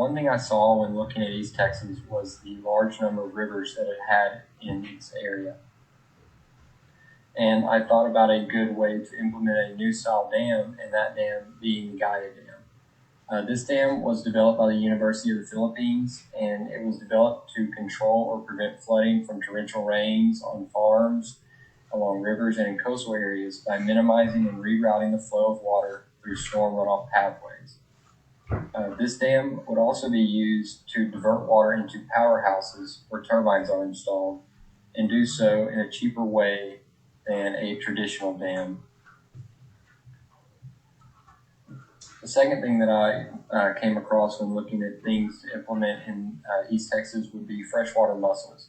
One thing I saw when looking at East Texas was the large number of rivers that it had in its area. And I thought about a good way to implement a new style dam, and that dam being the Gaia Dam. This dam was developed by the University of the Philippines, and it was developed to control or prevent flooding from torrential rains on farms, along rivers, and in coastal areas by minimizing and rerouting the flow of water through storm runoff pathways. This dam would also be used to divert water into powerhouses where turbines are installed, and do so in a cheaper way than a traditional dam. The second thing that I came across when looking at things to implement in East Texas would be freshwater mussels.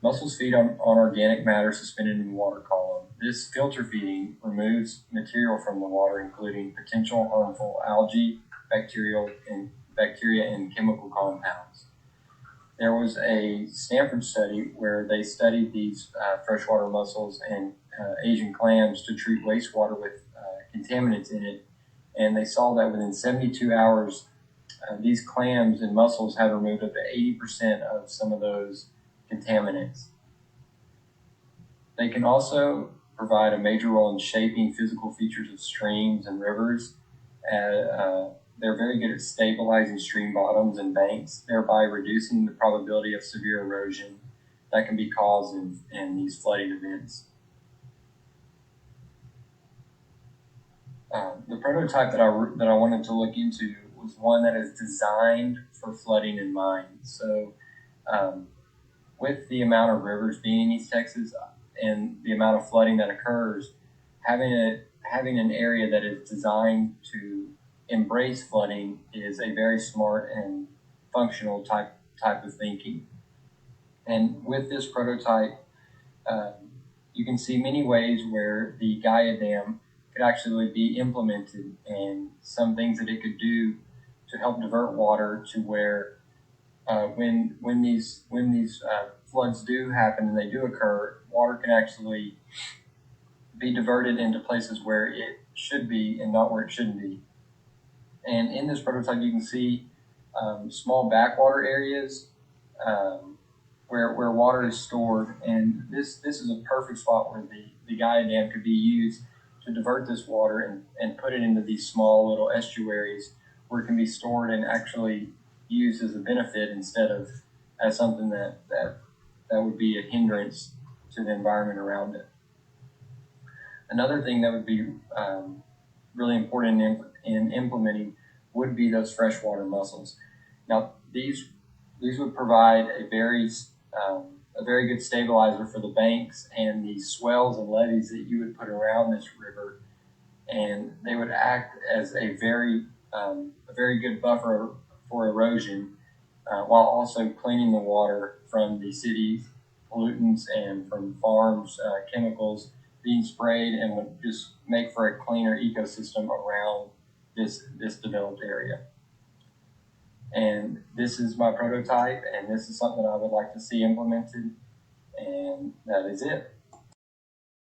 Mussels feed on organic matter suspended in the water column. This filter feeding removes material from the water, including potential harmful algae, bacteria, and chemical compounds. There was a Stanford study where they studied these freshwater mussels and Asian clams to treat wastewater with contaminants in it, and they saw that within 72 hours, these clams and mussels had removed up to 80% of some of those contaminants. They can also provide a major role in shaping physical features of streams and rivers. They're very good at stabilizing stream bottoms and banks, thereby reducing the probability of severe erosion that can be caused in these flooding events. The prototype that I wanted to look into was one that is designed for flooding in mind. So with the amount of rivers being in East Texas and the amount of flooding that occurs, having an area that is designed to embrace flooding is a very smart and functional type of thinking. And with this prototype, you can see many ways where the Gaia Dam could actually be implemented, and some things that it could do to help divert water to where when these floods do happen and they do occur, water can actually be diverted into places where it should be and not where it shouldn't be. And in this prototype, you can see small backwater areas where water is stored, and this is a perfect spot where the Gaia Dam could be used to divert this water and put it into these small little estuaries where it can be stored and actually used as a benefit instead of as something that would be a hindrance to the environment around it. Another thing that would be really important in implementing would be those freshwater mussels. Now, these would provide a very good stabilizer for the banks and the swells and levees that you would put around this river, and they would act as a very good buffer for erosion, while also cleaning the water from the city's pollutants and from farms' chemicals being sprayed, and would just make for a cleaner ecosystem around this developed area. And this is my prototype, and this is something I would like to see implemented, and that is it.